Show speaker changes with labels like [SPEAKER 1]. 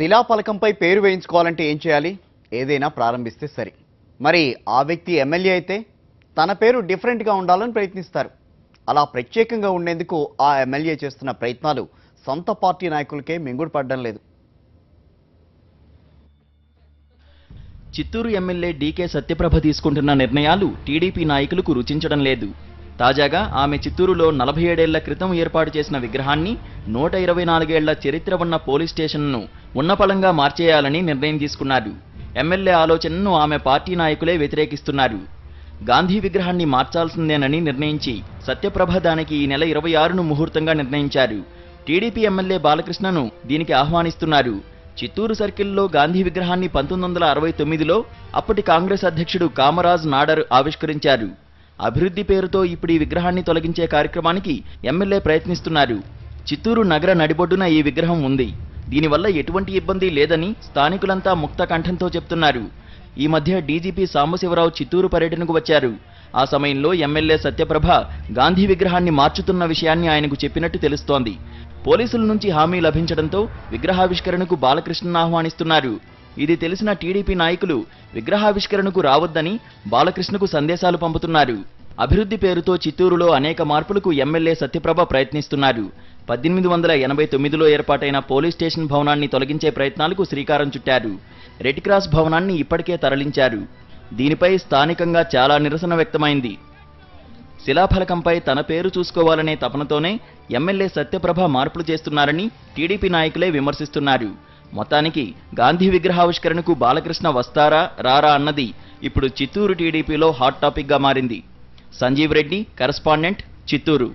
[SPEAKER 1] శిలాఫలకంపై పేరు వేయించుకోవాలంటే ఏం చేయాలి? ఏదైనా ప్రారంభిస్తే సరి. మరి ఆ వ్యక్తి ఎమ్మెల్యే అయితే తన పేరు డిఫరెంట్గా ఉండాలని ప్రయత్నిస్తారు. అలా ప్రత్యేకంగా ఉండేందుకు ఆ ఎమ్మెల్యే చేస్తున్న ప్రయత్నాలు సొంత పార్టీ నాయకులకే మింగుడు పడడం లేదు.
[SPEAKER 2] చిత్తూరు ఎమ్మెల్యే డీకే సత్యప్రభ తీసుకుంటున్న నిర్ణయాలు టీడీపీ నాయకులకు రుచించడం లేదు. తాజాగా ఆమె చిత్తూరులో 47 ఏళ్ల క్రితం ఏర్పాటు చేసిన విగ్రహాన్ని 124 ఏళ్ల చరిత్ర ఉన్న పోలీస్ స్టేషన్ను ఉన్నపళంగా మార్చేయాలని నిర్ణయం తీసుకున్నారు. ఎమ్మెల్యే ఆలోచనను ఆమె పార్టీ నాయకులే వ్యతిరేకిస్తున్నారు. గాంధీ విగ్రహాన్ని మార్చాల్సిందేనని నిర్ణయించి సత్యప్రభ దానికి ఈ నెల 26ను ముహూర్తంగా నిర్ణయించారు. టీడీపీ ఎమ్మెల్యే బాలకృష్ణను దీనికి ఆహ్వానిస్తున్నారు. చిత్తూరు సర్కిల్లో గాంధీ విగ్రహాన్ని 1969లో అప్పటి కాంగ్రెస్ అధ్యక్షుడు కామరాజ్ నాడర్ ఆవిష్కరించారు. అభివృద్ధి పేరుతో ఇప్పుడు ఈ విగ్రహాన్ని తొలగించే కార్యక్రమానికి ఎమ్మెల్యే ప్రయత్నిస్తున్నారు. చిత్తూరు నగర నడిబొడ్డున ఈ విగ్రహం ఉంది. దీనివల్ల ఎటువంటి ఇబ్బంది లేదని స్థానికులంతా ముక్త కంఠంతో చెప్తున్నారు. ఈ మధ్య డీజీపీ సాంబశివరావు చిత్తూరు పర్యటనకు వచ్చారు. ఆ సమయంలో ఎమ్మెల్యే సత్యప్రభ గాంధీ విగ్రహాన్ని మార్చుతున్న విషయాన్ని ఆయనకు చెప్పినట్టు తెలుస్తోంది. పోలీసుల నుంచి హామీ లభించడంతో విగ్రహావిష్కరణకు బాలకృష్ణను ఆహ్వానిస్తున్నారు. ఇది తెలిసిన టీడీపీ నాయకులు విగ్రహావిష్కరణకు రావద్దని బాలకృష్ణకు సందేశాలు పంపుతున్నారు. అభివృద్ధి పేరుతో చిత్తూరులో అనేక మార్పులకు ఎమ్మెల్యే సత్యప్రభ ప్రయత్నిస్తున్నారు. 1889లో ఏర్పాటైన పోలీస్ స్టేషన్ భవనాన్ని తొలగించే ప్రయత్నాలకు శ్రీకారం చుట్టారు. రెడ్ క్రాస్ భవనాన్ని ఇప్పటికే తరలించారు. దీనిపై స్థానికంగా చాలా నిరసన వ్యక్తమైంది. శిలాఫలకంపై తన పేరు చూసుకోవాలనే తపనతోనే ఎమ్మెల్యే సత్యప్రభ మార్పులు చేస్తున్నారని టీడీపీ నాయకులే విమర్శిస్తున్నారు. మొత్తానికి గాంధీ విగ్రహావిష్కరణకు బాలకృష్ణ వస్తారా రారా అన్నది ఇప్పుడు చిత్తూరు టీడీపీలో హాట్ టాపిక్గా మారింది. సంజీవ్ రెడ్డి, కరెస్పాండెంట్, చిత్తూరు.